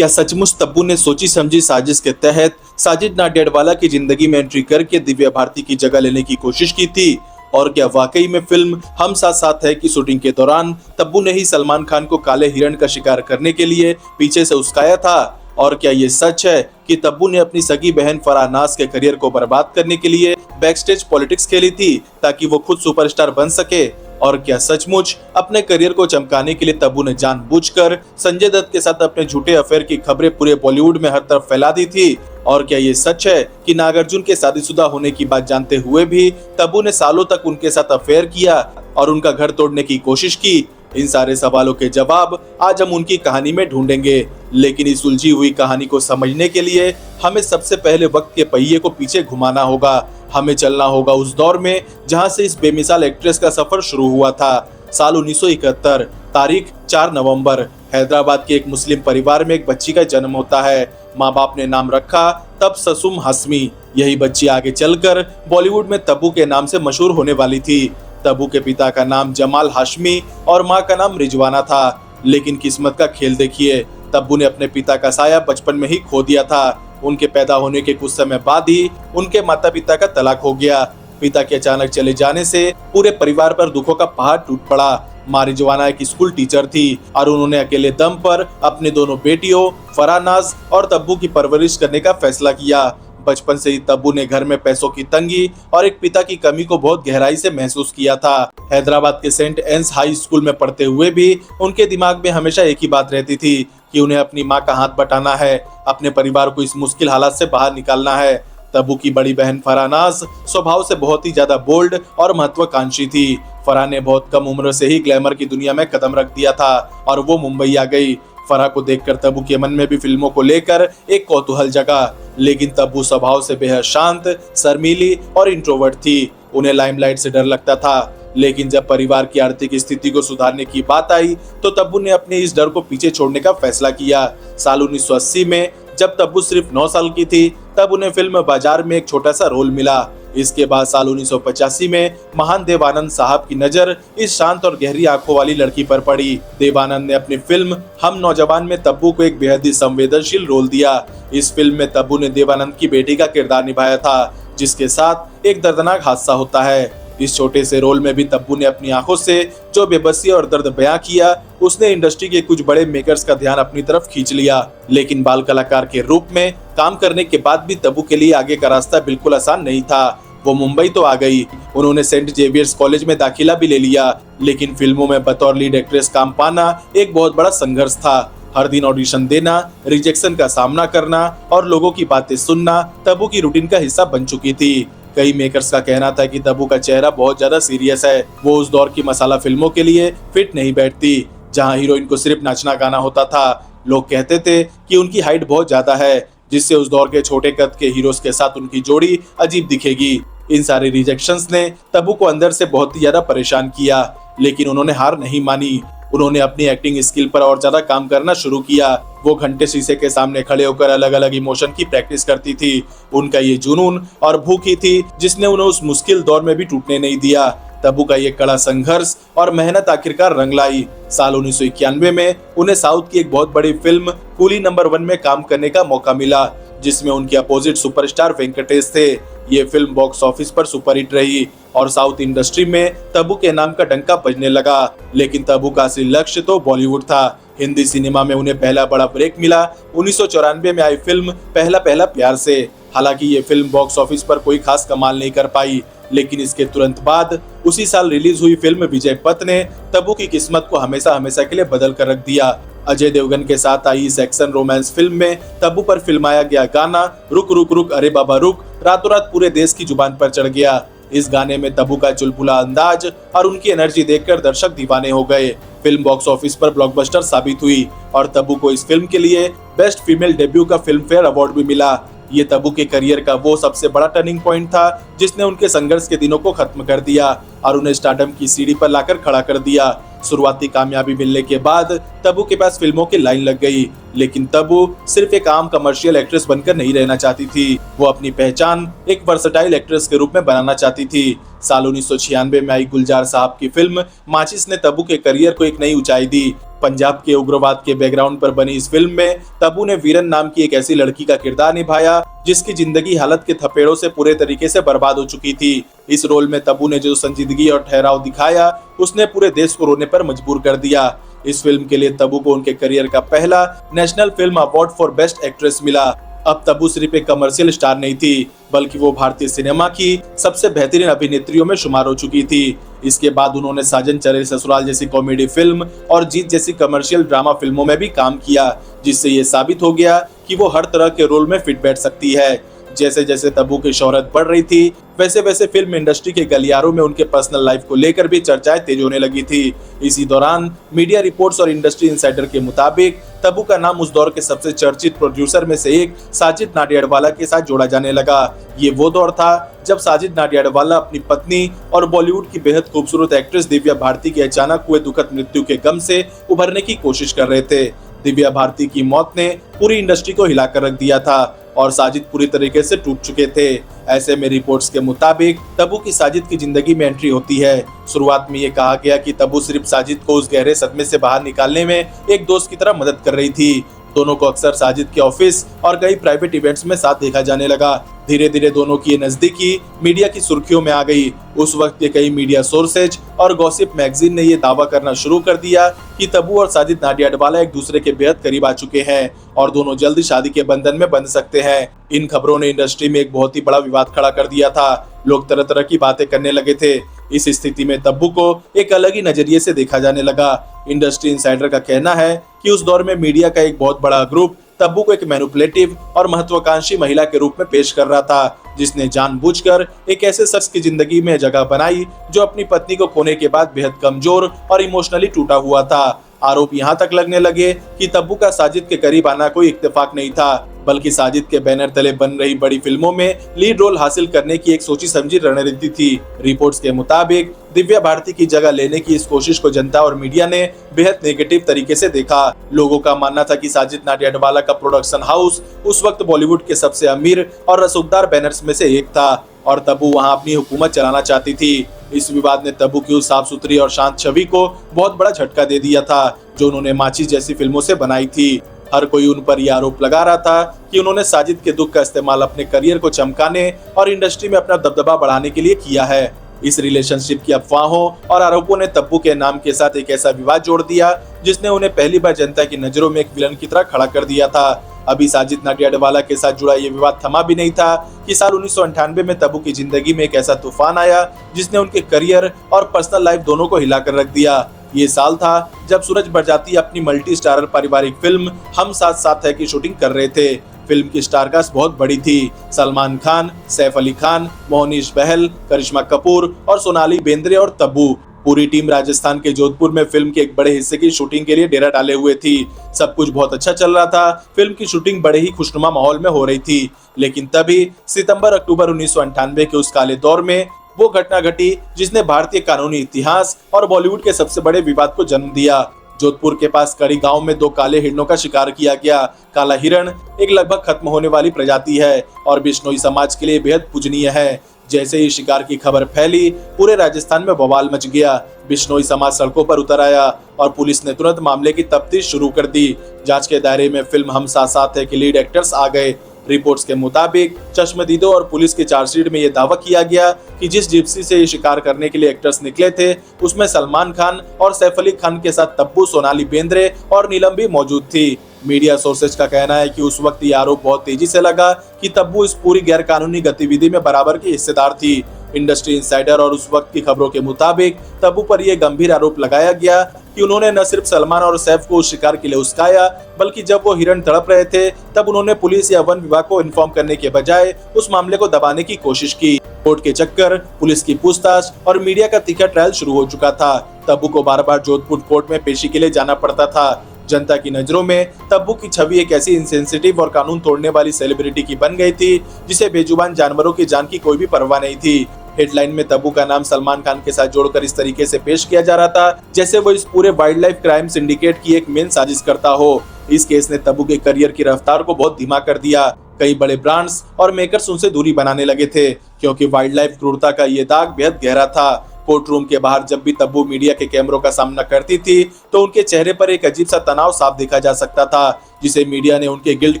क्या सचमुच तब्बू ने सोची समझी साजिश के तहत साजिद नाडियाडवाला की जिंदगी में एंट्री करके दिव्या भारती की जगह लेने की कोशिश की थी? और क्या वाकई में फिल्म हम साथ साथ है की शूटिंग के दौरान तब्बू ने ही सलमान खान को काले हिरण का शिकार करने के लिए पीछे से उस्काया था? और क्या ये सच है कि तब्बू ने अपनी सगी बहन फराह नाज के करियर को बर्बाद करने के लिए बैकस्टेज पॉलिटिक्स खेली थी ताकि वो खुद सुपरस्टार बन सके? और क्या सचमुच अपने करियर को चमकाने के लिए तब्बू ने जानबूझकर संजय दत्त के साथ अपने झूठे अफेयर की खबरें पूरे बॉलीवुड में हर तरफ फैला दी थी? और क्या ये सच है कि नागार्जुन के शादीशुदा होने की बात जानते हुए भी तब्बू ने सालों तक उनके साथ अफेयर किया और उनका घर तोड़ने की कोशिश की? इन सारे सवालों के जवाब आज हम उनकी कहानी में ढूंढेंगे, लेकिन इस उलझी हुई कहानी को समझने के लिए हमें सबसे पहले वक्त के पहिए को पीछे घुमाना होगा। हमें चलना होगा उस दौर में जहां से इस बेमिसाल एक्ट्रेस का सफर शुरू हुआ था। साल 1971, तारीख 4 नवंबर। हैदराबाद के एक मुस्लिम परिवार में एक बच्ची का जन्म होता है। माँ बाप ने नाम रखा तबस्सुम हाशमी। यही बच्ची आगे चलकर बॉलीवुड में तब्बू के नाम से मशहूर होने वाली थी। तब्बू के पिता का नाम जमाल हाशमी और माँ का नाम रिजवाना था। लेकिन किस्मत का खेल देखिए, तब्बू ने अपने पिता का साया बचपन में ही खो दिया था। उनके पैदा होने के कुछ समय बाद ही उनके माता पिता का तलाक हो गया। पिता के अचानक चले जाने से पूरे परिवार पर दुखों का पहाड़ टूट पड़ा। माँ रिजवाना एक स्कूल टीचर थी और उन्होंने अकेले दम पर अपने दोनों बेटियों फराह नाज और तब्बू की परवरिश करने का फैसला किया। बचपन से ही तब्बू ने घर में पैसों की तंगी और एक पिता की कमी को बहुत गहराई से महसूस किया था। हैदराबाद के सेंट एन्स हाई स्कूल में पढ़ते हुए भी उनके दिमाग में हमेशा एक ही बात रहती थी कि उन्हें अपनी माँ का हाथ बटाना है, अपने परिवार को इस मुश्किल हालात से बाहर निकालना है। तब्बू की बड़ी बहन फराह नाज स्वभाव से बहुत ही ज्यादा बोल्ड और महत्वाकांक्षी थी। फराह ने बहुत कम उम्र से ही ग्लैमर की दुनिया में कदम रख दिया था और वो मुंबई आ गई। फराह को देखकर तब्बू के मन में भी फिल्मों को लेकर एक कौतूहल जगा, लेकिन तब्बू स्वभाव से बेहद शांत, शर्मीली और इंट्रोवर्ट थी। उन्हें लाइमलाइट से डर लगता था। लेकिन जब परिवार की आर्थिक स्थिति को सुधारने की बात आई तो तब्बू ने अपने इस डर को पीछे छोड़ने का फैसला किया। साल 1980 में जब तब्बू सिर्फ 9 साल की थी तब उन्हें फिल्म बाजार में एक छोटा सा रोल मिला। इसके बाद साल 1985 में महान देवानंद साहब की नजर इस शांत और गहरी आंखों वाली लड़की पर पड़ी। देवानंद ने अपनी फिल्म हम नौजवान में तब्बू को एक बेहद ही संवेदनशील रोल दिया। इस फिल्म में तब्बू ने देवानंद की बेटी का किरदार निभाया था, जिसके साथ एक दर्दनाक हादसा होता है। इस छोटे से रोल में भी तब्बू ने अपनी आंखों से जो बेबसी और दर्द बयां किया, उसने इंडस्ट्री के कुछ बड़े मेकर्स का ध्यान अपनी तरफ खींच लिया। लेकिन बाल कलाकार के रूप में काम करने के बाद भी तब्बू के लिए आगे का रास्ता बिल्कुल आसान नहीं था। वो मुंबई तो आ गई, उन्होंने सेंट जेवियर्स कॉलेज में दाखिला भी ले लिया, लेकिन फिल्मों में बतौर लीड एक्ट्रेस काम पाना एक बहुत बड़ा संघर्ष था। हर दिन ऑडिशन देना, रिजेक्शन का सामना करना और लोगों की बातें सुनना तब्बू की रूटीन का हिस्सा बन चुकी थी। कई मेकर्स का कहना था कि तब्बू का चेहरा बहुत ज्यादा सीरियस है, वो उस दौर की मसाला फिल्मों के लिए फिट नहीं बैठती, जहां हीरोइन को सिर्फ नाचना गाना होता था। लोग कहते थे कि उनकी हाइट बहुत ज्यादा है, जिससे उस दौर के छोटे कद के हीरोज के साथ उनकी जोड़ी अजीब दिखेगी। इन सारे रिजेक्शंस ने तब्बू को अंदर से बहुत ही ज्यादा परेशान किया, लेकिन उन्होंने हार नहीं मानी। उन्होंने अपनी एक्टिंग स्किल पर और ज्यादा काम करना शुरू किया। वो घंटे शीशे के सामने खड़े होकर अलग अलग इमोशन की प्रैक्टिस करती थी। उनका ये जुनून और भूख ही थी जिसने उन्हें उस मुश्किल दौर में भी टूटने नहीं दिया। तब्बू का ये कड़ा संघर्ष और मेहनत आखिरकार रंग लाई। साल 1991 में उन्हें साउथ की एक बहुत बड़ी फिल्म कूली नंबर 1 में काम करने का मौका मिला, जिसमें उनके अपोजिट सुपरस्टार वेंकटेश थे। ये फिल्म बॉक्स ऑफिस पर सुपरहिट रही और साउथ इंडस्ट्री में तब्बू के नाम का डंका बजने लगा। लेकिन तब्बू का असली लक्ष्य तो बॉलीवुड था। हिंदी सिनेमा में उन्हें पहला बड़ा ब्रेक मिला 1994 में आई फिल्म पहला पहला प्यार से। हालांकि ये फिल्म बॉक्स ऑफिस पर कोई खास कमाल नहीं कर पाई, लेकिन इसके तुरंत बाद उसी साल रिलीज हुई फिल्म विजय पथ ने तब्बू की किस्मत को हमेशा हमेशा के लिए बदल कर रख दिया। अजय देवगन के साथ आई इस एक्शन रोमांस फिल्म में तब्बू पर फिल्माया गया गाना रुक रुक रुक अरे बाबा रुक रातों रात पूरे देश की जुबान पर चढ़ गया। इस गाने में तब्बू का चुलबुला अंदाज और उनकी एनर्जी देखकर दर्शक दीवाने हो गए। फिल्म बॉक्स ऑफिस पर ब्लॉकबस्टर साबित हुई और तब्बू को इस फिल्म के लिए बेस्ट फीमेल डेब्यू का फिल्म फेयर अवार्ड भी मिला। ये तब्बू के करियर का वो सबसे बड़ा टर्निंग पॉइंट था जिसने उनके संघर्ष के दिनों को खत्म कर दिया और उन्हें स्टारडम की सीढ़ी पर लाकर खड़ा कर दिया। शुरुआती कामयाबी मिलने के बाद तब्बू के पास फिल्मों की लाइन लग गई। लेकिन तब्बू सिर्फ एक आम कमर्शियल एक्ट्रेस बनकर नहीं रहना चाहती थी। वो अपनी पहचान एक वर्सटाइल एक्ट्रेस के रूप में बनाना चाहती थी। साल 1996 में आई गुलजार साहब की फिल्म माचिस ने तब्बू के करियर को एक नई ऊंचाई दी। पंजाब के उग्रवाद के बैकग्राउंड पर बनी इस फिल्म में तब्बू ने वीरन नाम की एक ऐसी लड़की का किरदार निभाया जिसकी जिंदगी हालत के थपेड़ों से पूरे तरीके से बर्बाद हो चुकी थी। इस रोल में तब्बू ने जो संजीदगी और ठहराव दिखाया उसने पूरे देश को रोने पर मजबूर कर दिया। इस फिल्म के लिए तब्बू को उनके करियर का पहला national film award for best actress मिला। अब तब्बू सिर्फ एक कमर्शियल स्टार नहीं थी, बल्कि वो भारतीय सिनेमा की सबसे बेहतरीन अभिनेत्रियों में शुमार हो चुकी थी। इसके बाद उन्होंने साजन चले ससुराल जैसी कॉमेडी फिल्म और जीत जैसी कमर्शियल ड्रामा फिल्मों में भी काम किया, जिससे ये साबित हो गया कि वो हर तरह के रोल में फिट बैठ सकती है। जैसे जैसे तब्बू की शोहरत बढ़ रही थी, वैसे वैसे फिल्म इंडस्ट्री के गलियारों में उनके पर्सनल लाइफ को लेकर भी चर्चाएं तेज होने लगी थी। इसी दौरान मीडिया रिपोर्ट्स और इंडस्ट्री इनसाइडर के मुताबिक तब्बू का नाम उस दौर के सबसे चर्चित प्रोड्यूसर में से एक साजिद नाडियाडवाला के साथ जोड़ा जाने लगा। ये वो दौर था जब साजिद नाडियाडवाला अपनी पत्नी और बॉलीवुड की बेहद खूबसूरत एक्ट्रेस दिव्या भारती की अचानक हुए दुखद मृत्यु के गम से उभरने की कोशिश कर रहे थे। दिव्या भारती की मौत ने पूरी इंडस्ट्री को हिलाकर रख दिया था और साजिद पूरी तरीके से टूट चुके थे। ऐसे में रिपोर्ट्स के मुताबिक तब्बू की साजिद की जिंदगी में एंट्री होती है। शुरुआत में ये कहा गया कि तब्बू सिर्फ साजिद को उस गहरे सदमे से बाहर निकालने में एक दोस्त की तरह मदद कर रही थी। दोनों को अक्सर साजिद के ऑफिस और कई प्राइवेट इवेंट्स में साथ देखा जाने लगा। धीरे धीरे दोनों की ये नजदीकी मीडिया की सुर्खियों में आ गई। उस वक्त के कई मीडिया सोर्सेज और गॉसिप मैगजीन ने ये दावा करना शुरू कर दिया कि तब्बू और साजिद नाडियाडवाला एक दूसरे के बेहद करीब आ चुके हैं और दोनों जल्द शादी के बंधन में बंध सकते हैं। इन खबरों ने इंडस्ट्री में एक बहुत ही बड़ा विवाद खड़ा कर दिया था। लोग तरह तरह की बातें करने लगे थे। इस स्थिति में तब्बू को एक अलग ही नजरिए से देखा जाने लगा। इंडस्ट्री इनसाइडर का कहना है कि उस दौर में मीडिया का एक बहुत बड़ा ग्रुप तब्बू को एक मैनिपुलेटिव और महत्वाकांक्षी महिला के रूप में पेश कर रहा था, जिसने जानबूझकर एक ऐसे शख्स की जिंदगी में जगह बनाई जो अपनी पत्नी को खोने के बाद बेहद कमजोर और इमोशनली टूटा हुआ था। आरोप यहाँ तक लगने लगे कि तब्बू का साजिद के करीब आना कोई इत्तेफाक नहीं था, बल्कि साजिद के बैनर तले बन रही बड़ी फिल्मों में लीड रोल हासिल करने की एक सोची समझी रणनीति थी। रिपोर्ट्स के मुताबिक दिव्या भारती की जगह लेने की इस कोशिश को जनता और मीडिया ने बेहद नेगेटिव तरीके से देखा। लोगों का मानना था कि साजिद नाडियाडवाला का प्रोडक्शन हाउस उस वक्त बॉलीवुड के सबसे अमीर और रसूखदार बैनर्स में से एक था और तब्बू वहां अपनी हुकूमत चलाना चाहती थी। इस विवाद ने तब्बू की उस साफ सुथरी और शांत छवि को बहुत बड़ा झटका दे दिया था जो उन्होंने माचिस जैसी फिल्मों से बनाई थी। हर कोई उन पर यह आरोप लगा रहा था कि उन्होंने साजिद के दुख का इस्तेमाल अपने करियर को चमकाने और इंडस्ट्री में अपना दबदबा बढ़ाने के लिए किया है। इस रिलेशनशिप की अफवाहों और आरोपों ने तब्बू के नाम के साथ एक ऐसा विवाद जोड़ दिया जिसने उन्हें पहली बार जनता की नजरों में एक विलन की तरह खड़ा कर दिया था। अभी साजिद नाडियाडवाला के साथ जुड़ा ये विवाद थमा भी नहीं था कि साल 1998 में तब्बू की जिंदगी में एक ऐसा तूफान आया जिसने उनके करियर और पर्सनल लाइफ दोनों को हिलाकर रख दिया। ये साल था जब सूरज बरजाती अपनी मल्टी स्टारर पारिवारिक फिल्म हम साथ साथ है की शूटिंग कर रहे थे। फिल्म की स्टारकास्ट बहुत बड़ी थी। सलमान खान, सैफ अली खान, मोहनीश बहल, करिश्मा कपूर और सोनाली बेंद्रे और तब्बू। पूरी टीम राजस्थान के जोधपुर में फिल्म के एक बड़े हिस्से की शूटिंग के लिए डेरा डाले हुए थी। सब कुछ बहुत अच्छा चल रहा था। फिल्म की शूटिंग बड़े ही खुशनुमा माहौल में हो रही थी, लेकिन तभी सितंबर-अक्टूबर 1998 के उस काले दौर में वो घटना घटी जिसने भारतीय कानूनी इतिहास और बॉलीवुड के सबसे बड़े विवाद को जन्म दिया। जोधपुर के पास कड़ी गांव में 2 काले हिरणों का शिकार किया गया। काला हिरण एक लगभग खत्म होने वाली प्रजाति है और बिश्नोई समाज के लिए बेहद पूजनीय है। जैसे ही शिकार की खबर फैली, पूरे राजस्थान में बवाल मच गया। बिश्नोई समाज सड़कों पर उतर आया और पुलिस ने तुरंत मामले की तफ्तीश शुरू कर दी। जांच के दायरे में फिल्म हम साथ साथ है के लीड एक्टर्स आ गए। रिपोर्ट्स के मुताबिक चश्मदीदों और पुलिस की चार्जशीट में यह दावा किया गया कि जिस जिप्सी से ये शिकार करने के लिए एक्टर्स निकले थे उसमें सलमान खान और सैफ अली खान के साथ तब्बू, सोनाली बेंद्रे और नीलम भी मौजूद थी। मीडिया सोर्सेज का कहना है कि उस वक्त ये आरोप बहुत तेजी से लगा कि तब्बू इस पूरी गैर कानूनी गतिविधि में बराबर की हिस्सेदार थी। इंडस्ट्री इनसाइडर और उस वक्त की खबरों के मुताबिक तब्बू पर यह गंभीर आरोप लगाया गया कि उन्होंने न सिर्फ सलमान और सैफ को उस शिकार के लिए उस्काया, बल्कि जब वो हिरण तड़प रहे थे तब उन्होंने पुलिस या वन विभाग को इन्फॉर्म करने के बजाय उस मामले को दबाने की कोशिश की। कोर्ट के चक्कर, पुलिस की पूछताछ और मीडिया का तीखा ट्रायल शुरू हो चुका था। तब्बू को बार बार जोधपुर कोर्ट में पेशी के लिए जाना पड़ता था। जनता की नजरों में तब्बू की छवि एक ऐसी इंसेंसिटिव और कानून तोड़ने वाली सेलिब्रिटी की बन गई थी जिसे बेजुबान जानवरों की जान की कोई भी परवाह नहीं थी। हेडलाइन में तब्बू का नाम सलमान खान के साथ जोड़कर इस तरीके से पेश किया जा रहा था जैसे वो इस पूरे वाइल्ड लाइफ क्राइम सिंडिकेट की एक मेन साजिश करता हो। इस केस ने तब्बू के करियर की रफ्तार को बहुत धीमा कर दिया। कई बड़े ब्रांड्स और मेकर्स उनसे दूरी बनाने लगे थे क्योंकि वाइल्ड लाइफ क्रूरता का ये दाग बेहद गहरा था। कोर्ट रूम के बाहर जब भी तब्बू मीडिया के कैमरों का सामना करती थी तो उनके चेहरे पर एक अजीब सा तनाव साफ देखा जा सकता था, जिसे मीडिया ने उनके गिल्ट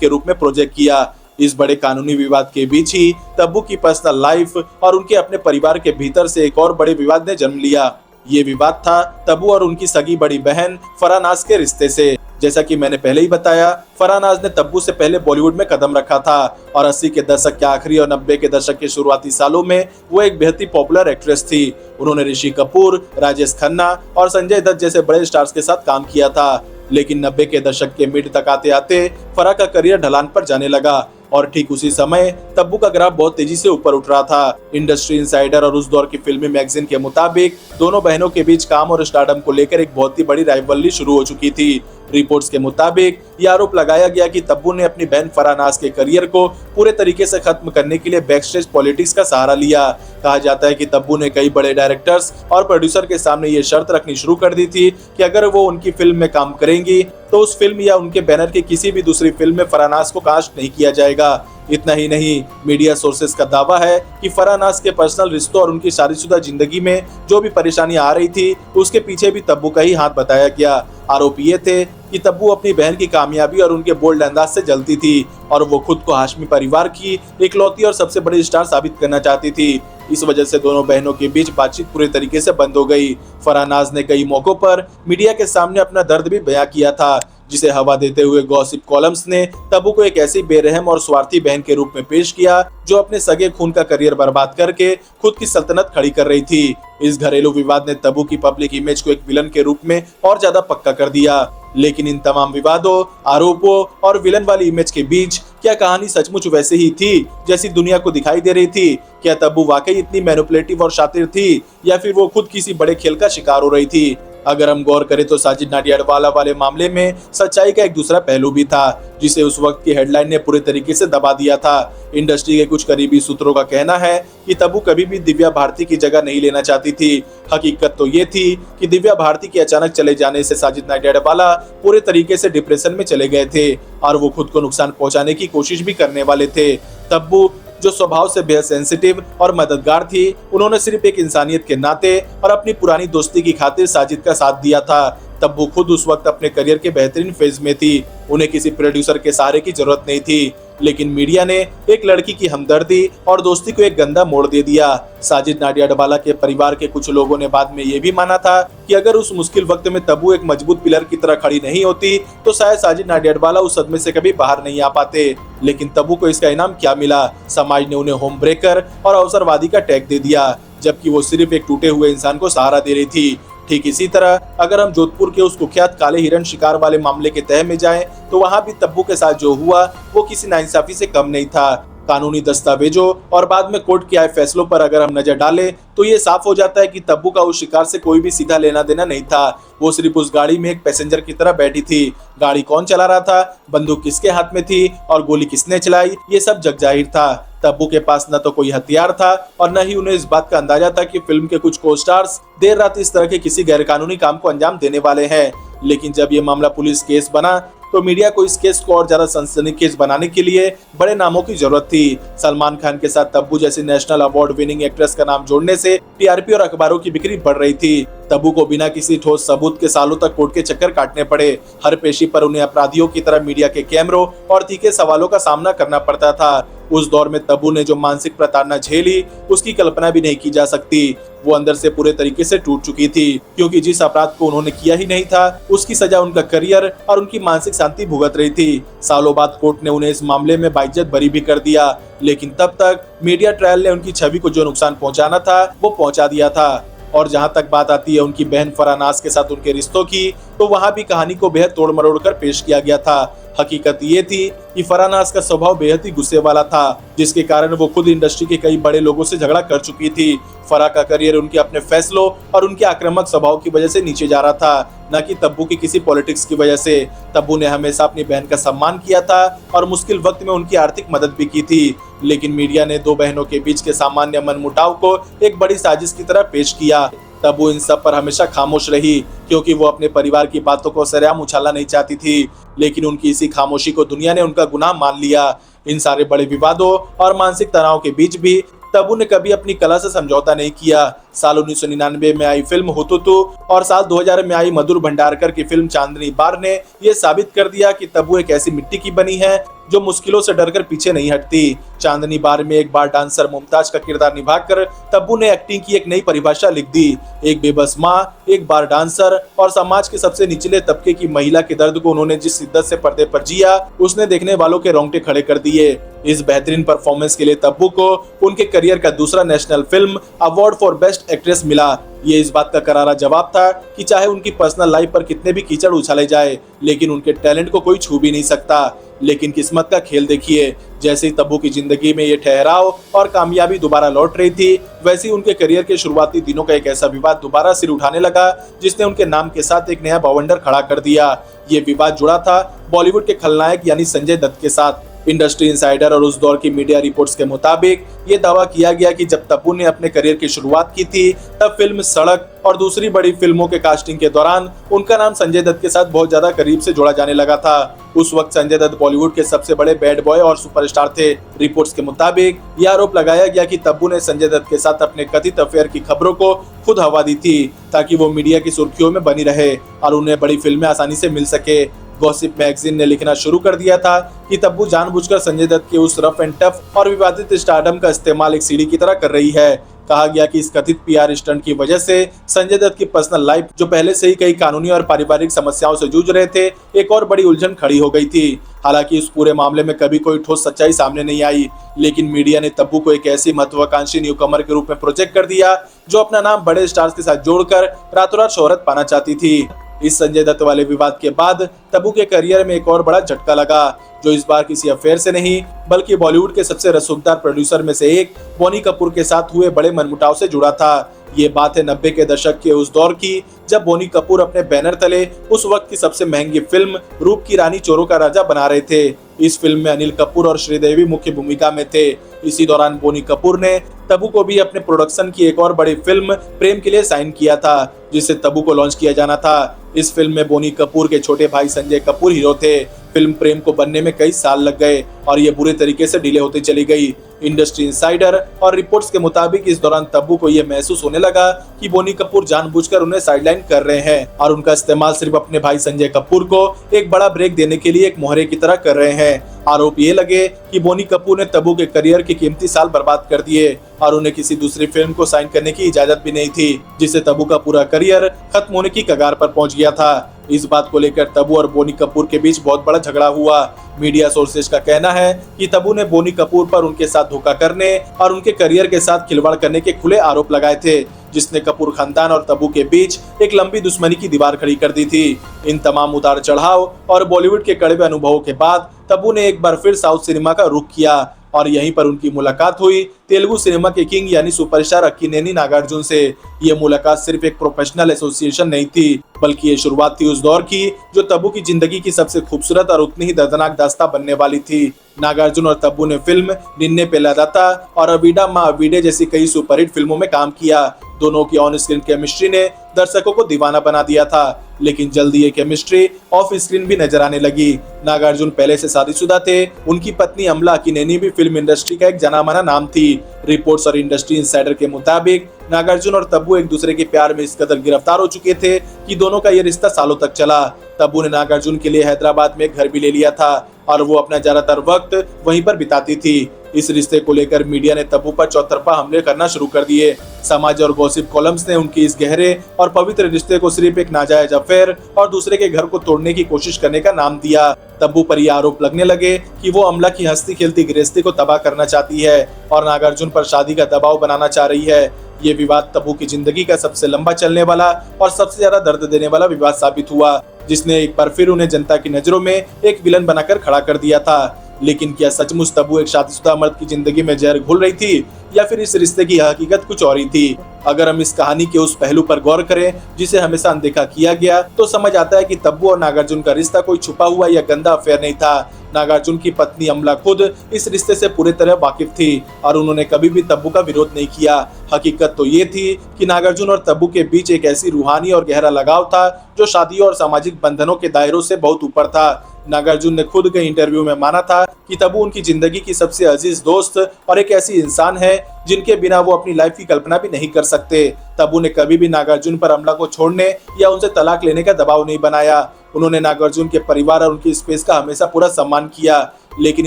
के रूप में प्रोजेक्ट किया। इस बड़े कानूनी विवाद के बीच ही तब्बू की पर्सनल लाइफ और उनके अपने परिवार के भीतर से एक और बड़े विवाद ने जन्म लिया। ये विवाद था तब्बू और उनकी सगी बड़ी बहन फराह नाज के रिश्ते से। जैसा कि मैंने पहले ही बताया, फराह नाज ने तब्बू से पहले बॉलीवुड में कदम रखा था और 80 के दशक के आखिरी और 90 के दशक के शुरुआती सालों में वो एक बेहद ही पॉपुलर एक्ट्रेस थी। उन्होंने ऋषि कपूर, राजेश खन्ना और संजय दत्त जैसे बड़े स्टार्स के साथ काम किया था। लेकिन 90 के दशक के मिड तक आते आते फराह का करियर ढलान पर जाने लगा और ठीक उसी समय तब्बू का ग्राफ बहुत तेजी से ऊपर उठ रहा था। इंडस्ट्री इंसाइडर और उस दौर की फिल्मी मैगजीन के मुताबिक दोनों बहनों के बीच काम और स्टारडम को लेकर एक बहुत ही बड़ी राइवलरी शुरू हो चुकी थी। रिपोर्ट्स के मुताबिक यह आरोप लगाया गया कि तब्बू ने अपनी बहन फराह नाज के करियर को पूरे तरीके से खत्म करने के लिए बैकस्टेज पॉलिटिक्स का सहारा लिया। कहा जाता है कि तब्बू ने कई बड़े डायरेक्टर्स और प्रोड्यूसर के सामने ये शर्त रखनी शुरू कर दी थी कि अगर वो उनकी फिल्म में काम करेंगी तो उस फिल्म या उनके बैनर की किसी भी दूसरी फिल्म में फराह नाज को कास्ट नहीं किया जाएगा। इतना ही नहीं, मीडिया सोर्सेस का दावा है कि फराह नाज के पर्सनल रिश्तों और उनकी शादीशुदा जिंदगी में जो भी परेशानियां आ रही थी उसके पीछे भी तब्बू का ही हाथ बताया गया। आरोप ये थे कि तब्बू अपनी बहन की कामयाबी और उनके बोल्ड अंदाज से जलती थी और वो खुद को हाशमी परिवार की इकलौती और सबसे बड़ी स्टार साबित करना चाहती थी। इस वजह से दोनों बहनों के बीच बातचीत पूरे तरीके से बंद हो गई। फराह नाज ने कई मौकों पर मीडिया के सामने अपना दर्द भी बयां किया था, जिसे हवा देते हुए गॉसिप कॉलम्स ने तब्बू को एक ऐसी बेरहम और स्वार्थी बहन के रूप में पेश किया जो अपने सगे खून का करियर बर्बाद करके खुद की सल्तनत खड़ी कर रही थी। इस घरेलू विवाद ने तब्बू की पब्लिक इमेज को एक विलन के रूप में और ज्यादा पक्का कर दिया। लेकिन इन तमाम विवादों, आरोपों और विलन वाली इमेज के बीच क्या कहानी सचमुच वैसे ही थी जैसी दुनिया को दिखाई दे रही थी? क्या तब्बू वाकई इतनी मैनिपुलेटिव और शातिर थी या फिर वो खुद किसी बड़े खेल का शिकार हो रही थी? अगर हम गौर करें तो साजिद नाडियाडवाला वाले मामले में सच्चाई का एक दूसरा पहलू भी था, जिसे उस वक्त की हेडलाइन ने पूरे तरीके से दबा दिया था। इंडस्ट्री के कुछ करीबी सूत्रों का कहना है कि तब्बू कभी भी दिव्या भारती की जगह नहीं लेना चाहती थी। हकीकत तो ये थी कि दिव्या भारती के अचानक चले जाने से साजिद नाडियाडवाला पूरे तरीके से डिप्रेशन में चले गए थे और वो खुद को नुकसान पहुंचाने की कोशिश भी करने वाले थे। तब्बू जो स्वभाव से बेहद सेंसिटिव और मददगार थी, उन्होंने सिर्फ एक इंसानियत के नाते और अपनी पुरानी दोस्ती की खातिर साजिद का साथ दिया था। तब्बू खुद उस वक्त अपने करियर के बेहतरीन फेज में थी, उन्हें किसी प्रोड्यूसर के सहारे की जरूरत नहीं थी। लेकिन मीडिया ने एक लड़की की हमदर्दी और दोस्ती को एक गंदा मोड़ दे दिया। साजिद नाडियाडवाला के परिवार के कुछ लोगों ने बाद में ये भी माना था कि अगर उस मुश्किल वक्त में तब्बू एक मजबूत पिलर की तरह खड़ी नहीं होती तो शायद साजिद नाडियाडवाला उस सदमे से कभी बाहर नहीं आ पाते। लेकिन तब्बू को इसका इनाम क्या मिला? समाज ने उन्हें होम ब्रेकर और अवसरवादी का टैग दे दिया, जबकि वो सिर्फ एक टूटे हुए इंसान को सहारा दे रही थी। ठीक इसी तरह अगर हम जोधपुर के उस कुख्यात काले हिरण शिकार वाले मामले के तह में जाएं, तो वहां भी तब्बू के साथ जो हुआ वो किसी नाइंसाफी से कम नहीं था। कानूनी दस्तावेजों और बाद में कोर्ट के आए फैसलों पर अगर हम नजर डालें तो ये साफ हो जाता है कि तब्बू का उस शिकार से कोई भी सीधा लेना देना नहीं था। वो सिर्फ उस गाड़ी में एक पैसेंजर की तरह बैठी थी। गाड़ी कौन चला रहा था, बंदूक किसके हाथ में थी और गोली किसने चलाई, ये सब जग जाहिर था। तब्बू के पास न तो कोई हथियार था और न ही उन्हें इस बात का अंदाजा था कि फिल्म के कुछ को स्टार्स देर रात इस तरह के किसी गैरकानूनी काम को अंजाम देने वाले हैं। लेकिन जब ये मामला पुलिस केस बना तो मीडिया को इस केस को और ज्यादा सनसनीखेज बनाने के लिए बड़े नामों की जरूरत थी। सलमान खान के साथ तब्बू जैसी नेशनल अवार्ड विनिंग एक्ट्रेस का नाम जोड़ने से टीआरपी और अखबारों की बिक्री बढ़ रही थी। तब्बू को बिना किसी ठोस सबूत के सालों तक कोर्ट के चक्कर काटने पड़े। हर पेशी पर उन्हें अपराधियों की तरह मीडिया के कैमरों और तीखे सवालों का सामना करना पड़ता था। उस दौर में तब्बू ने जो मानसिक प्रताड़ना झेली उसकी कल्पना भी नहीं की जा सकती। वो अंदर से पूरे तरीके से टूट चुकी थी, क्योंकि जिस अपराध को उन्होंने किया ही नहीं था उसकी सजा उनका करियर और उनकी मानसिक शांति भुगत रही थी। सालों बाद कोर्ट ने उन्हें इस मामले में बाइज्जत बरी भी कर दिया, लेकिन तब तक मीडिया ट्रायल ने उनकी छवि को जो नुकसान पहुंचाना था वो पहुंचा दिया था। और जहां तक बात आती है उनकी बहन फराह नाज के साथ उनके रिश्तों की, तो वहां भी कहानी को बेहद तोड़ मरोड़ कर पेश किया गया था। हकीकत ये थी कि फरहान नाज का स्वभाव बेहद ही गुस्से वाला था, जिसके कारण वो खुद इंडस्ट्री के कई बड़े लोगों से झगड़ा कर चुकी थी। फराह का करियर उनके अपने फैसलों और उनके आक्रामक स्वभाव की वजह से नीचे जा रहा था, न कि तब्बू की किसी पॉलिटिक्स की वजह से। तब्बू ने हमेशा अपनी बहन का सम्मान किया था और मुश्किल वक्त में उनकी आर्थिक मदद भी की थी, लेकिन मीडिया ने दो बहनों के बीच के सामान्य मनमुटाव को एक बड़ी साजिश की तरह पेश किया। तब्बू इन सब पर हमेशा खामोश रही, क्योंकि वो अपने परिवार की बातों को सरेआम उछालना नहीं चाहती थी, लेकिन उनकी इसी खामोशी को दुनिया ने उनका गुनाह मान लिया। इन सारे बड़े विवादों और मानसिक तनाव के बीच भी तब्बू ने कभी अपनी कला से समझौता नहीं किया। साल 1999 में आई फिल्म हुतुतु और साल 2000 में आई मधुर भंडारकर की फिल्म चांदनी बार ने यह साबित कर दिया कि तब्बू एक ऐसी मिट्टी की बनी है जो मुश्किलों से डरकर पीछे नहीं हटती। चांदनी बार में एक बार डांसर मुमताज का किरदार निभाकर तब्बू ने एक्टिंग की एक नई परिभाषा लिख दी। एक बेबस माँ, एक बार डांसर और समाज के सबसे निचले तबके की महिला के दर्द को उन्होंने जिस शिद्दत से पर्दे पर जिया, उसने देखने वालों के रोंगटे खड़े कर दिए। इस बेहतरीन परफॉर्मेंस के लिए तब्बू को उनके करियर का दूसरा national film award for best actress मिला। ये इस बात का करारा जवाब था कि चाहे उनकी पर्सनल लाइफ पर कितने भी कीचड़ उछाले जाए, लेकिन उनके टैलेंट को कोई छू भी नहीं सकता। लेकिन किस्मत का खेल देखिए, जैसे ही तब्बू की जिंदगी में ये ठहराव और कामयाबी दोबारा लौट रही थी, वैसे ही उनके करियर के शुरुआती दिनों का एक ऐसा विवाद दोबारा सिर उठाने लगा, जिसने उनके नाम के साथ एक नया बवंडर खड़ा कर दिया। ये विवाद जुड़ा था बॉलीवुड के खलनायक यानी संजय दत्त के साथ। इंडस्ट्री इंसाइडर और उस दौर की मीडिया रिपोर्ट्स के मुताबिक ये दावा किया गया कि जब तब्बू ने अपने करियर की शुरुआत की थी, तब फिल्म सड़क और दूसरी बड़ी फिल्मों के कास्टिंग के दौरान उनका नाम संजय दत्त के साथ बहुत ज्यादा करीब से जोड़ा जाने लगा था। उस वक्त संजय दत्त बॉलीवुड के सबसे बड़े बैड बॉय और सुपरस्टार थे। रिपोर्ट्स के मुताबिक यह आरोप लगाया गया कि तब्बू ने संजय दत्त के साथ अपने कथित अफेयर की खबरों को खुद हवा दी थी, ताकि वो मीडिया की सुर्खियों में बनी रहे और उन्हें बड़ी फिल्में आसानी से मिल सके। गॉसिप मैगजीन ने लिखना शुरू कर दिया था कि तब्बू जानबूझकर संजय दत्त के उस रफ एंड टफ और विवादित स्टारडम का इस्तेमाल एक सीढ़ी की तरह कर रही है। कहा गया कि इस कथित पीआर स्टंट की वजह से संजय दत्त की पर्सनल लाइफ, जो पहले से ही कई कानूनी और पारिवारिक समस्याओं से जूझ रहे थे, एक और बड़ी उलझन खड़ी हो गई थी। हालांकि इस पूरे मामले में कभी कोई ठोस सच्चाई सामने नहीं आई, लेकिन मीडिया ने तब्बू को एक ऐसी महत्वाकांक्षी न्यूकमर के रूप में प्रोजेक्ट कर दिया जो अपना नाम बड़े स्टार्स के साथ जोड़कर रातों रात शोहरत पाना चाहती थी। इस संजय दत्त वाले विवाद के बाद तब्बू के करियर में एक और बड़ा झटका लगा, जो इस बार किसी अफेयर से नहीं, बल्कि बॉलीवुड के सबसे रसूखदार प्रोड्यूसर में से एक बोनी कपूर के साथ हुए बड़े मनमुटाव से जुड़ा था। ये बात है 90 के दशक के उस दौर की, जब बोनी कपूर अपने बैनर तले उस वक्त की सबसे महंगी फिल्म रूप की रानी चोरों का राजा बना रहे थे। इस फिल्म में अनिल कपूर और श्रीदेवी मुख्य भूमिका में थे। इसी दौरान बोनी कपूर ने तब्बू को भी अपने प्रोडक्शन की एक और बड़ी फिल्म प्रेम के लिए साइन किया था, जिसे तब्बू को लॉन्च किया जाना था। इस फिल्म में बोनी कपूर के छोटे भाई संजय कपूर हीरो थे। फिल्म प्रेम को बनने में कई साल लग गए और ये बुरे तरीके से डिले होती चली गई। इंडस्ट्री इंसाइडर और रिपोर्ट्स के मुताबिक इस दौरान तब्बू को यह महसूस होने लगा कि बोनी कपूर जानबूझकर उन्हें साइडलाइन कर रहे हैं और उनका इस्तेमाल सिर्फ अपने भाई संजय कपूर को एक बड़ा ब्रेक देने के लिए एक मोहरे की तरह कर रहे हैं। आरोप ये लगे कि बोनी कपूर ने तब्बू के करियर के कीमती साल बर्बाद कर दिए और उन्हें किसी दूसरी फिल्म को साइन करने की इजाजत भी नहीं थी, जिससे तब्बू का पूरा करियर खत्म होने की कगार पर पहुंच गया था। इस बात को लेकर तब्बू और बोनी कपूर के बीच बहुत बड़ा झगड़ा हुआ। मीडिया सोर्सेज का कहना है कि तब्बू ने बोनी कपूर पर उनके साथ धोखा करने और उनके करियर के साथ खिलवाड़ करने के खुले आरोप लगाए थे, जिसने कपूर खानदान और तब्बू के बीच एक लंबी दुश्मनी की दीवार खड़ी कर दी थी। इन तमाम उतार चढ़ाव और बॉलीवुड के कड़वे अनुभवों के बाद तब्बू ने एक बार फिर साउथ सिनेमा का रुख किया और यहीं पर उनकी मुलाकात हुई तेलुगु सिनेमा के किंग यानी सुपरस्टार अक्किनेनी नागार्जुन से। ये मुलाकात सिर्फ एक प्रोफेशनल एसोसिएशन नहीं थी, बल्कि ये शुरुआत थी उस दौर की जो तब्बू की जिंदगी की सबसे खूबसूरत और उतनी ही दर्दनाक दास्तां बनने वाली थी। नागार्जुन और तब्बू ने फिल्म निन्ने पेलादाता और अवीडा मा अवीडे जैसी कई सुपरहिट फिल्मों में काम किया। दोनों की ऑन स्क्रीन केमिस्ट्री ने दर्शकों को दीवाना बना दिया था, लेकिन जल्दी ये केमिस्ट्री ऑफ स्क्रीन भी नजर आने लगी। नागार्जुन पहले से शादीशुदा थे। उनकी पत्नी अमला अक्किनेनी भी फिल्म इंडस्ट्री का एक जाना माना नाम थी। रिपोर्ट्स और इंडस्ट्री इंसाइडर के मुताबिक नागार्जुन और तब्बू एक दूसरे के प्यार में इस कदर गिरफ्तार हो चुके थे कि दोनों का ये रिश्ता सालों तक चला। तब्बू ने नागार्जुन के लिए हैदराबाद में एक घर भी ले लिया था और वो अपना ज्यादातर वक्त वहीं पर बिताती थी। इस रिश्ते को लेकर मीडिया ने तब्बू पर चौतरफा हमले करना शुरू कर दिए। समाज और गॉसिप कॉलम्स ने उनकी इस गहरे और पवित्र रिश्ते को सिर्फ एक नाजायज अफेयर और दूसरे के घर को तोड़ने की कोशिश करने का नाम दिया। तब्बू पर यह आरोप लगने लगे कि वो अमला की हंसती खेलती गृहस्थी को तबाह करना चाहती है और नागार्जुन पर शादी का दबाव बनाना चाह रही है। ये विवाद तब्बू की जिंदगी का सबसे लंबा चलने वाला और सबसे ज्यादा दर्द देने वाला विवाद साबित हुआ, जिसने एक बार फिर उन्हें जनता की नजरों में एक विलन बनाकर खड़ा कर दिया था। लेकिन क्या सचमुच तब्बू एक शादीशुदा मर्द की जिंदगी में जहर घुल रही थी, या फिर इस रिश्ते की हकीकत कुछ और ही थी? अगर हम इस कहानी के उस पहलू पर गौर करें जिसे हमेशा अनदेखा किया गया, तो समझ आता है कि तब्बू और नागार्जुन का रिश्ता कोई छुपा हुआ या गंदा अफेयर नहीं था। नागार्जुन की पत्नी अमला खुद इस रिश्ते से पूरी तरह वाकिफ थी और उन्होंने कभी भी तब्बू का विरोध नहीं किया। हकीकत तो ये थी कि नागार्जुन और तब्बू के बीच एक ऐसी रूहानी और गहरा लगाव था जो शादी और सामाजिक बंधनों के दायरों से बहुत ऊपर था। नागार्जुन ने खुद के इंटरव्यू में माना था कि तब्बू उनकी जिंदगी की सबसे अजीज दोस्त और एक ऐसी इंसान है जिनके बिना वो अपनी लाइफ की कल्पना भी नहीं कर सकते। तब्बू ने कभी भी नागार्जुन पर अमला को छोड़ने या उनसे तलाक लेने का दबाव नहीं बनाया। उन्होंने नागार्जुन के परिवार और उनकी स्पेस का हमेशा पूरा सम्मान किया। लेकिन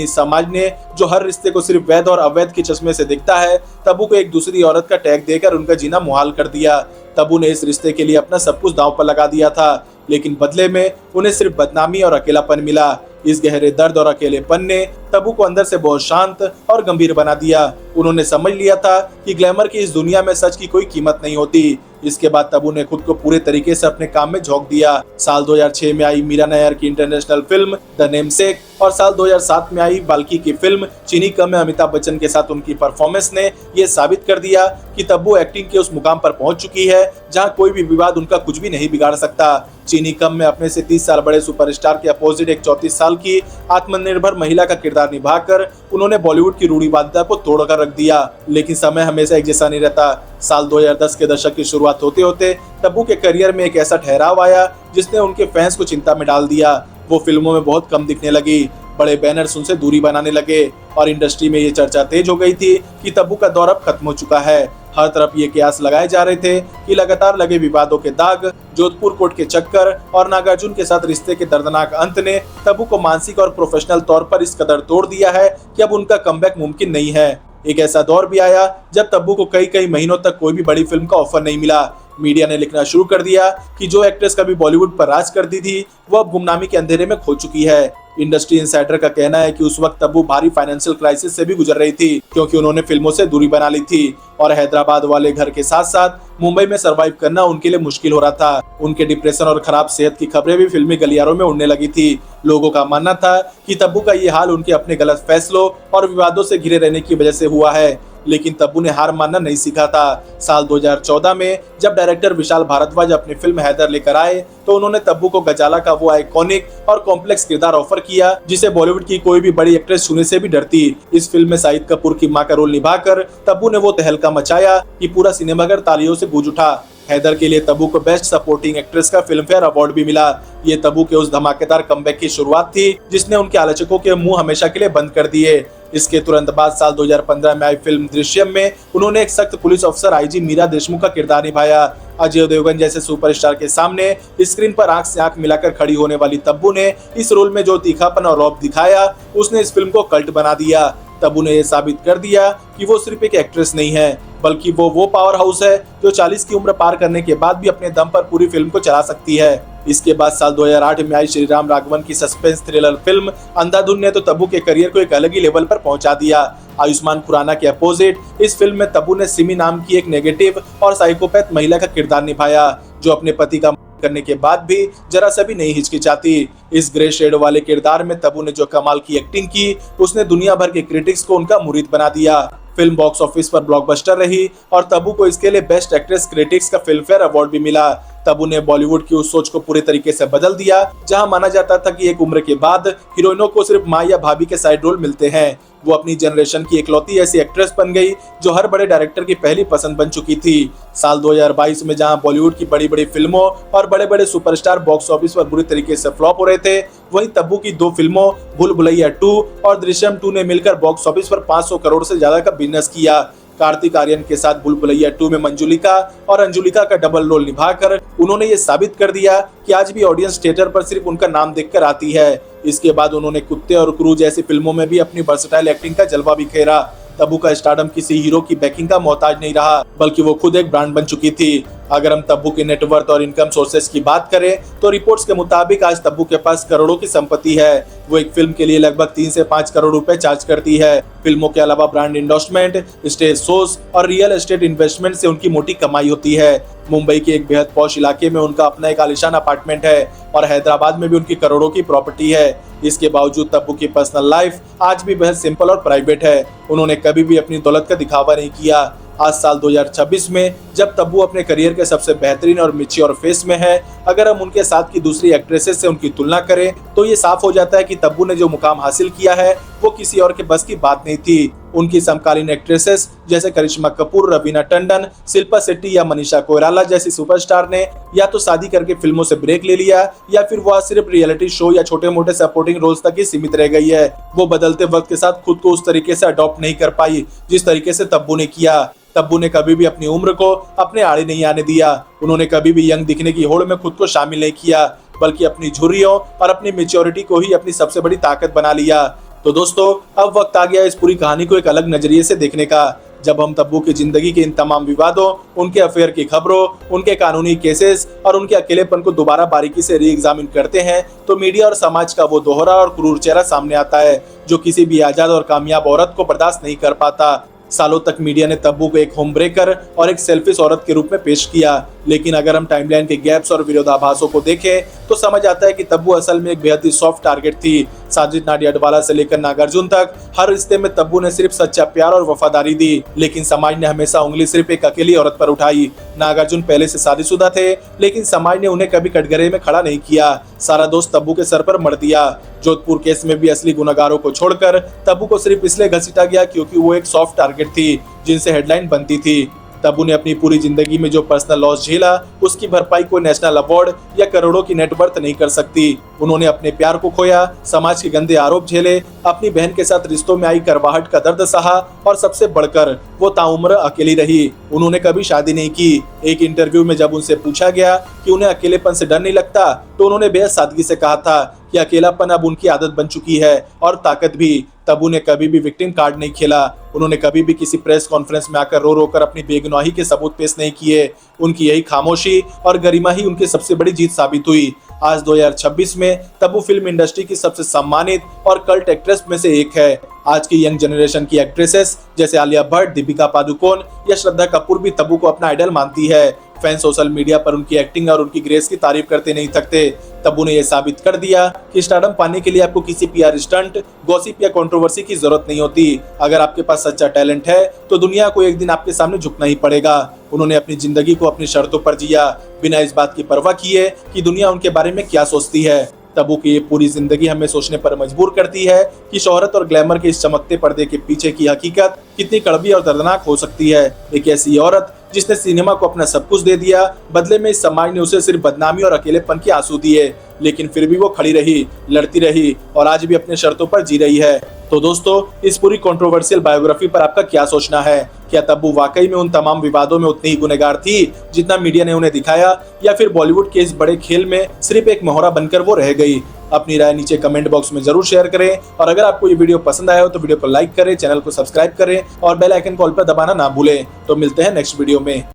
इस समाज ने, जो हर रिश्ते को सिर्फ वैध और अवैध के चश्मे से देखता है, तब्बू को एक दूसरी औरत का टैग देकर उनका जीना मुहाल कर दिया। तब्बू ने इस रिश्ते के लिए अपना सब कुछ दांव पर लगा दिया था, लेकिन बदले में उन्हें सिर्फ बदनामी और अकेलापन मिला। इस गहरे दर्द और अकेलेपन ने तब्बू को अंदर से बहुत शांत और गंभीर बना दिया। उन्होंने समझ लिया था कि ग्लैमर की इस दुनिया में सच की कोई कीमत नहीं होती। इसके बाद तब्बू ने खुद को पूरे तरीके से अपने काम में झोंक दिया। साल 2006 में आई मीरा नायर की इंटरनेशनल फिल्म द नेमसेक और साल 2007 में आई बाल्की की फिल्म चीनी कम में अमिताभ बच्चन के साथ उनकी परफॉर्मेंस ने ये साबित कर दिया कि तब्बू एक्टिंग के उस मुकाम पर पहुंच चुकी है जहां कोई भी विवाद उनका कुछ भी नहीं बिगाड़ सकता। चीनी कम में अपने से 30 साल बड़े सुपरस्टार के अपोजिट एक 34 साल की आत्मनिर्भर महिला का किरदार निभाकर उन्होंने बॉलीवुड की रूढ़िवादिता को तोड़कर रख दिया। लेकिन समय हमेशा एक जैसा नहीं रहता। साल 2010 के दशक की शुरुआत होते होते तब्बू के करियर में एक ऐसा ठहराव आया जिसने उनके फैंस को चिंता में डाल दिया। वो फिल्मों में बहुत कम दिखने लगी, बड़े बैनर्स उनसे दूरी बनाने लगे और इंडस्ट्री में ये चर्चा तेज हो गई थी कि तब्बू का दौर अब खत्म हो चुका है। हर तरफ ये कयास लगाए जा रहे थे कि लगातार लगे विवादों के दाग, जोधपुर कोर्ट के चक्कर और नागार्जुन के साथ रिश्ते के दर्दनाक अंत ने तब्बू को मानसिक और प्रोफेशनल तौर पर इस कदर तोड़ दिया है कि अब उनका कमबैक मुमकिन नहीं है। एक ऐसा दौर भी आया जब तब्बू को कई महीनों तक कोई भी बड़ी फिल्म का ऑफर नहीं मिला। मीडिया ने लिखना शुरू कर दिया कि जो एक्ट्रेस कभी बॉलीवुड पर राज करती थी वो अब गुमनामी के अंधेरे में खो चुकी है। इंडस्ट्री इनसाइडर का कहना है कि उस वक्त तब्बू भारी फाइनेंशियल क्राइसिस से भी गुजर रही थी, क्योंकि उन्होंने फिल्मों से दूरी बना ली थी और हैदराबाद वाले घर के साथ साथ मुंबई में सरवाइव करना उनके लिए मुश्किल हो रहा था। उनके डिप्रेशन और खराब सेहत की खबरें भी फिल्मी गलियारों में उड़ने लगी थी। लोगों का मानना था कि तब्बू का ये हाल उनके अपने गलत फैसलों और विवादों से घिरे रहने की वजह से हुआ है। लेकिन तब्बू ने हार मानना नहीं सीखा था। साल 2014 में जब डायरेक्टर विशाल भारद्वाज अपनी फिल्म हैदर लेकर आए तो उन्होंने तब्बू को गजाला का वो आइकॉनिक और कॉम्प्लेक्स किरदार ऑफर किया जिसे बॉलीवुड की कोई भी बड़ी एक्ट्रेस छूने से भी डरती। इस फिल्म में शाहिद कपूर की मां का रोल निभाकर तब्बू ने वो तहलका मचाया कि पूरा सिनेमाघर तालियों से गूंज उठा। हैदर के लिए तब्बू को बेस्ट सपोर्टिंग एक्ट्रेस का फिल्म फेयर अवार्ड भी मिला। ये तब्बू के उस धमाकेदार कमबैक की शुरुआत थी जिसने उनके आलोचकों के मुंह हमेशा के लिए बंद कर दिए। इसके तुरंत बाद साल 2015 में आई फिल्म दृश्यम में उन्होंने एक सख्त पुलिस अफसर आईजी मीरा देशमुख का किरदार निभाया। अजय देवगन जैसे सुपरस्टार के सामने स्क्रीन पर आंख से आंख मिलाकर खड़ी होने वाली तब्बू ने इस रोल में जो तीखापन और रौब दिखाया उसने इस फिल्म को कल्ट बना दिया। तब्बू ने यह साबित कर दिया कि वो सिर्फ एक एक्ट्रेस नहीं है, बल्कि वो पावर हाउस है जो 40 की उम्र पार करने के बाद भी अपने दम पर पूरी फिल्म को चला सकती है। इसके बाद साल 2008 में आई श्री राम राघवन की सस्पेंस थ्रिलर फिल्म अंधाधुन ने तो तब्बू के करियर को एक अलग ही लेवल पर पहुंचा दिया। आयुष्मान खुराना के अपोजिट इस फिल्म में तब्बू ने सिमी नाम की एक नेगेटिव और साइकोपैथ महिला का किरदार निभाया जो अपने पति का करने के बाद भी जरा सा भी नहीं हिचकिचाती। इस ग्रे शेड वाले किरदार में तब्बू ने जो कमाल की एक्टिंग की उसने दुनिया भर के क्रिटिक्स को उनका मुरीद बना दिया। फिल्म बॉक्स ऑफिस पर ब्लॉकबस्टर रही और तब्बू को इसके लिए बेस्ट एक्ट्रेस क्रिटिक्स का फिल्म फेयर अवार्ड भी मिला। तब्बू ने बॉलीवुड की उस सोच को पूरे तरीके से बदल दिया जहां माना जाता था कि एक उम्र के बाद हीरोइनों को सिर्फ माँ या भाभी के साइड रोल मिलते हैं। वो अपनी जनरेशन की इकलौती ऐसी एक्ट्रेस बन गई जो हर बड़े डायरेक्टर की पहली पसंद बन चुकी थी। साल 2022 में जहां बॉलीवुड की बड़ी बड़ी फिल्मों और बड़े बड़े सुपरस्टार बॉक्स ऑफिस पर बुरी तरीके से फ्लॉप हो रहे थे, वहीं तब्बू की 2 फिल्मों भूल भुलैया 2 और दृश्यम 2 ने मिलकर बॉक्स ऑफिस पर 500 करोड़ से ज्यादा का बिजनेस किया। कार्तिक आर्यन के साथ भूल भुलैया 2 में मंजुलिका और अंजुलिका का डबल रोल निभाकर उन्होंने ये साबित कर दिया कि आज भी ऑडियंस थिएटर पर सिर्फ उनका नाम देखकर आती है। इसके बाद उन्होंने कुत्ते और क्रू जैसी फिल्मों में भी अपनी वर्सेटाइल एक्टिंग का जलवा बिखेरा। तब्बू का स्टारडम किसी हीरो की बैकिंग का मोहताज नहीं रहा, बल्कि वो खुद एक ब्रांड बन चुकी थी। अगर हम तब्बू के नेटवर्थ और इनकम सोर्सेस की बात करें तो रिपोर्ट्स के मुताबिक आज तब्बू के पास करोड़ों की संपत्ति है। वो एक फिल्म के लिए लगभग 3 से 5 करोड़ रुपए चार्ज करती है। फिल्मों के अलावा ब्रांड इंडोर्समेंट, स्टेज शोज और रियल एस्टेट इन्वेस्टमेंट से उनकी मोटी कमाई होती है। मुंबई के एक बेहद पॉश इलाके में उनका अपना एक आलीशान अपार्टमेंट है और हैदराबाद में भी उनकी करोड़ों की प्रॉपर्टी है। इसके बावजूद तब्बू की पर्सनल लाइफ आज भी बेहद सिंपल और प्राइवेट है। उन्होंने कभी भी अपनी दौलत का दिखावा नहीं किया। आज साल 2026 में जब तब्बू अपने करियर के सबसे बेहतरीन और मैच्योर फेस में है, अगर हम उनके साथ की दूसरी एक्ट्रेसेस से उनकी तुलना करें तो ये साफ हो जाता है कि तब्बू ने जो मुकाम हासिल किया है वो किसी और के बस की बात नहीं थी। उनकी समकालीन एक्ट्रेसेस जैसे करिश्मा कपूर, रवीना टंडन, शिल्पा शेट्टी या मनीषा कोइराला जैसी सुपरस्टार ने या तो शादी करके फिल्मों से ब्रेक ले लिया या फिर वह सिर्फ रियलिटी शो या छोटे मोटे सपोर्टिंग रोल्स तक ही सीमित रह गई है। वो बदलते वक्त के साथ खुद को उस तरीके से अडॉप्ट नहीं कर पाई जिस तरीके से तब्बू ने किया। तब्बू ने कभी भी अपनी उम्र को अपने आड़े नहीं आने दिया। उन्होंने कभी भी यंग दिखने की होड़ में खुद को शामिल नहीं किया, बल्कि अपनी झुर्रियों और अपनी मेच्योरिटी को ही अपनी सबसे बड़ी ताकत बना लिया। तो दोस्तों, अब वक्त आ गया इस पूरी कहानी को एक अलग नजरिए से देखने का। जब हम तब्बू की जिंदगी के इन तमाम विवादों, उनके अफेयर की खबरों, उनके कानूनी केसेस और उनके अकेलेपन को दोबारा बारीकी से री एग्जामिन करते हैं तो मीडिया और समाज का वो दोहरा और क्रूर चेहरा सामने आता है जो किसी भी आजाद और कामयाब औरत को बर्दाश्त नहीं कर पाता। सालों तक मीडिया ने तब्बू को एक होम ब्रेकर और एक सेल्फिश औरत के रूप में पेश किया, लेकिन अगर हम टाइमलाइन के गैप्स और विरोधाभासों को देखें तो समझ आता है कि तब्बू असल में एक बेहद ही सॉफ्ट टारगेट थी। साजिद नाडियाडवाला से लेकर नागार्जुन तक हर रिश्ते में तब्बू ने सिर्फ सच्चा प्यार और वफादारी दी, लेकिन समाज ने हमेशा उंगली सिर्फ एक अकेली औरत पर उठाई। नागार्जुन पहले से शादीशुदा थे, लेकिन समाज ने उन्हें कभी कटघरे में खड़ा नहीं किया। सारा दोष तब्बू के सर पर मर दिया। जोधपुर केस में भी असली गुनहगारों को छोड़कर तब्बू को सिर्फ इसलिए घसीटा गया क्योंकि वो एक सॉफ्ट टारगेट थी जिनसे हेडलाइन बनती थी। तब्बू ने अपनी पूरी जिंदगी में जो पर्सनल लॉस झेला उसकी भरपाई कोई नेशनल अवार्ड या करोड़ों की नेटवर्थ नहीं कर सकती। उन्होंने अपने प्यार को खोया, समाज के गंदे आरोप झेले, अपनी बहन के साथ रिश्तों में आई करवाहट का दर्द सहा और सबसे बढ़कर वो ताउम्र अकेली रही। उन्होंने कभी शादी नहीं की। एक इंटरव्यू में जब उनसे पूछा गया कि उन्हें अकेलेपन से डर नहीं लगता तो उन्होंने बेहद सादगी से कहा था कि अकेलापन अब उनकी आदत बन चुकी है और ताकत भी। तब्बू ने कभी भी विक्टिम कार्ड नहीं खेला। उन्होंने कभी भी किसी प्रेस कॉन्फ्रेंस में आकर रो रो कर अपनी बेगुनाही के सबूत पेश नहीं किए। उनकी यही खामोशी और गरिमा ही उनकी सबसे बड़ी जीत साबित हुई। आज 2026 में तब्बू फिल्म इंडस्ट्री की सबसे सम्मानित और कल्ट एक्ट्रेस में से एक है। आज की यंग जनरेशन की एक्ट्रेसेस जैसे आलिया भट्ट, दीपिका पादुकोण या श्रद्धा कपूर भी तब्बू को अपना आइडल मानती है। फैन सोशल मीडिया पर उनकी एक्टिंग और उनकी ग्रेस की तारीफ करते नहीं थकते। तब्बू ने यह साबित कर दिया कि स्टारडम पाने के लिए आपको किसी पीआर स्टंट, गॉसिप या कंट्रोवर्सी की जरूरत नहीं होती। अगर आपके पास सच्चा टैलेंट है तो दुनिया को एक दिन आपके सामने झुकना ही पड़ेगा। उन्होंने अपनी जिंदगी को अपनी शर्तों पर जिया, बिना इस बात की परवाह किए कि दुनिया उनके बारे में क्या सोचती है। तब्बू की ये पूरी जिंदगी हमें सोचने पर मजबूर करती है कि शोहरत और ग्लैमर के इस चमकते पर्दे के पीछे की हकीकत कितनी कड़वी और दर्दनाक हो सकती है। एक ऐसी औरत जिसने सिनेमा को अपना सब कुछ दे दिया, बदले में इस समाज ने उसे सिर्फ बदनामी और अकेलेपन की आंसू दिए, लेकिन फिर भी वो खड़ी रही, लड़ती रही और आज भी अपने शर्तों पर जी रही है। तो दोस्तों, इस पूरी कंट्रोवर्शियल बायोग्राफी पर आपका क्या सोचना है? क्या तब्बू वाकई में उन तमाम विवादों में उतनी ही गुनहगार थी जितना मीडिया ने उन्हें दिखाया, या फिर बॉलीवुड के इस बड़े खेल में सिर्फ एक मोहरा बनकर वो रह गई? अपनी राय नीचे कमेंट बॉक्स में जरूर शेयर करें और अगर आपको ये वीडियो पसंद आया हो तो वीडियो को लाइक करें, चैनल को सब्सक्राइब करें और बेल आइकन कॉल पर दबाना ना भूलें। तो मिलते हैं नेक्स्ट वीडियो में।